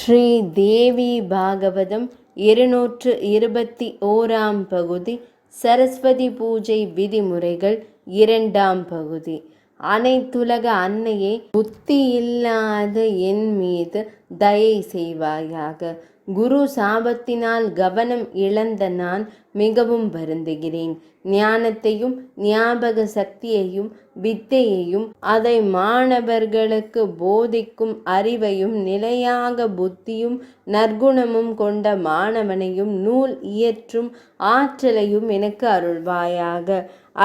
ஸ்ரீ தேவி பாகவதம் 221 பகுதி. சரஸ்வதி பூஜை விதிமுறைகள் 2 பகுதி. அனைத்துலக அன்னையே, புத்தியில்லாத என் மீது தயை செய்வாயாக. குரு சாபத்தினால் கவனம் இழந்த நான் மிகவும் வருந்துகிறேன். ஞானத்தையும் ஞாபக சக்தியையும் வித்தையையும் அதை மாணவர்களுக்கு போதிக்கும் அறிவையும் நிலையாக புத்தியும் நற்குணமும் கொண்ட மாணவனையும் நூல் இயற்றும் ஆற்றலையும் எனக்கு அருள்வாயாக.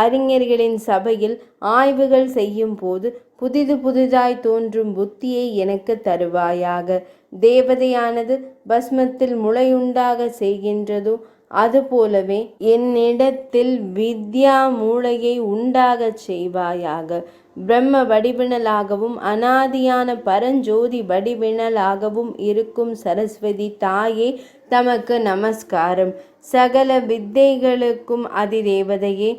அறிஞர்களின் சபையில் ஆய்வுகள் செய்யும் போது புதிதாய் தோன்றும் புத்தியை எனக்கு தருவாயாக. தேவதையானது பஸ்மத்தில் முளையுண்டாக செய்கின்றதோ அதுபோலவே என்னிடத்தில் வித்யா மூளையை உண்டாகச் செய்வாயாக. பிரம்ம வடிவினலாகவும் அனாதியான பரஞ்சோதி வடிவினலாகவும் இருக்கும் சரஸ்வதி தாயே, தமக்கு நமஸ்காரம். சகல வித்தைகளுக்கும் அதிதேவதையே,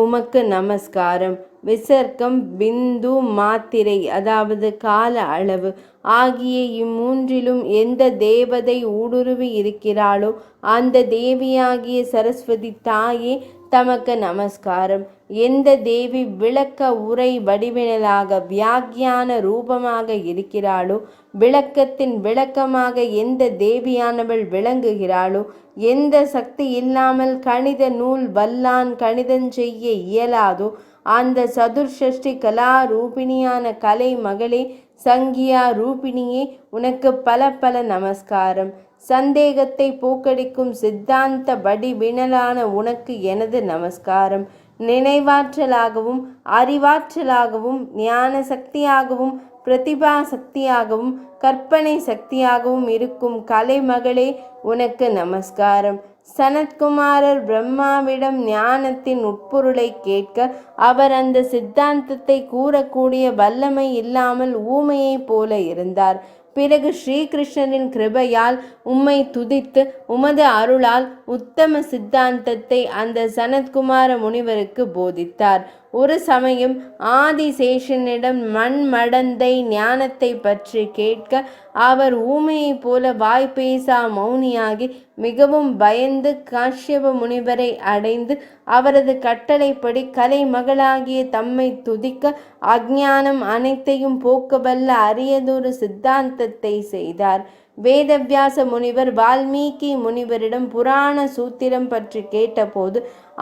உமக்கு நமஸ்காரம். விசர்க்கம், பிந்து, மாத்திரை அதாவது கால அளவு ஆகிய இம்மூன்றிலும் எந்த தேவதை ஊடுருவி இருக்கிறாளோ அந்த தேவியாகிய சரஸ்வதி தாயே, தமக்கு நமஸ்காரம். எந்த தேவி விளக்க உரை வடிவினலாக வியாக்கியான ரூபமாக இருக்கிறாளோ, விளக்கத்தின் விளக்கமாக எந்த தேவியானவள் விளங்குகிறாளோ, எந்த சக்தி இல்லாமல் கணித நூல் வல்லான் கணிதம் செய்ய இயலாதோ அந்த சதுர்ஷஷ்டி கலா ரூபிணியான கலை மகளே, சங்கியா ரூபிணியே, உனக்கு பல பல நமஸ்காரம். சந்தேகத்தை போக்கடிக்கும் சித்தாந்த வடிவினலான உனக்கு எனது நமஸ்காரம். நினைவாற்றலாகவும் அறிவாற்றலாகவும் ஞான சக்தியாகவும் பிரதிபா சக்தியாகவும் கற்பனை சக்தியாகவும் இருக்கும் கலைமகளே, உனக்கு நமஸ்காரம். சனத்குமாரர் பிரம்மாவிடம் ஞானத்தின் உட்பொருளை கேட்க அவர் அந்த சித்தாந்தத்தை கூறக்கூடிய வல்லமை இல்லாமல் ஊமையைப் போல இருந்தார். பிறகு ஸ்ரீகிருஷ்ணரின் கிருபையால் உம்மை துதித்து உமது அருளால் உத்தம சித்தாந்தத்தை அந்த சனத்குமார முனிவருக்கு போதித்தார். ஒரு சமயம் ஆதிசேஷனிடம் மண்மடந்தை ஞானத்தை பற்றி கேட்க அவர் ஊமையைப் போல வாய்ப்பேசா மௌனியாகி மிகவும் பயந்து காஷ்யப முனிவரை அடைந்து அவரது கட்டளைப்படி கலைமகளாகிய தம்மை துதிக்க அஞ்ஞானம் அனைத்தையும் போக்கவல்ல அரியதொரு சித்தாந்தத்தை செய்தார். வேதவியாச முனிவர் வால்மீகி முனிவரிடம் புராண சூத்திரம் பற்றி கேட்டபோது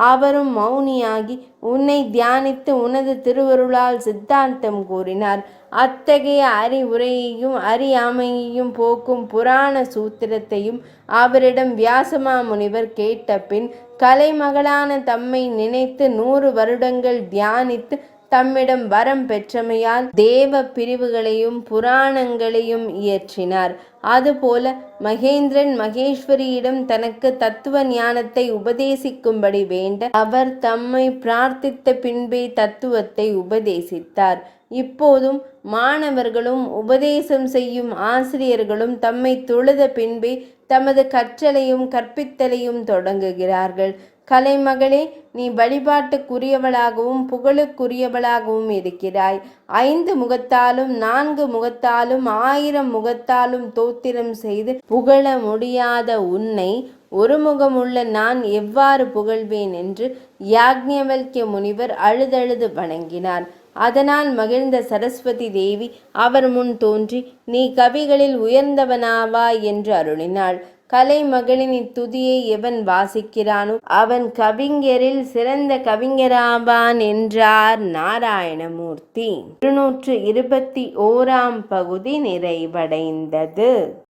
அவரும் மௌனியாகி உன்னை தியானித்து உனது திருவருளால் சித்தாந்தம் கூறினார். அத்தகைய அறிவுரையையும் அறியாமையையும் போக்கும் புராண சூத்திரத்தையும் அவரிடம் வியாசமா முனிவர் கேட்ட பின் கலைமகளான தம்மை நினைத்து 100 வருடங்கள் தியானித்து தம்மிடம் வரம் பெற்றமையால் தேவ பிரிவுகளையும் புராணங்களையும் இயற்றினார். அதுபோல மகேந்திரன் மகேஸ்வரியிடம் தனக்கு தத்துவ ஞானத்தை உபதேசிக்கும்படி வேண்ட அவர் தம்மை பிரார்த்தித்த பின்பே தத்துவத்தை உபதேசித்தார். இப்போதும் மாணவர்களும் உபதேசம் செய்யும் ஆசிரியர்களும் தம்மை தொழுத பின்பே தமது கற்றலையும் கற்பித்தலையும் தொடங்குகிறார்கள். கலைமகளே, நீ வழிபாட்டுக்குரியவளாகவும் புகழுக்குரியவளாகவும் இருக்கிறாய். 5 முகத்தாலும் 4 முகத்தாலும் 1000 முகத்தாலும் தோத்திரம் செய்து புகழ முடியாத உன்னை ஒரு முகமுள்ள நான் எவ்வாறு புகழ்வேன் என்று யாக்ஞவல்க்ய முனிவர் அழுதழுது வணங்கினார். அதனால் மகிழ்ந்த சரஸ்வதி தேவி அவர் முன் தோன்றி நீ கவிகளில் உயர்ந்தவனாவாய் என்று அருளினாள். கலைமகளின் இத்துதியை எவன் வாசிக்கிறானோ அவன் கவிஞரில் சிறந்த கவிஞராவான் என்றார் நாராயணமூர்த்தி. 221 பகுதி நிறைவடைந்தது.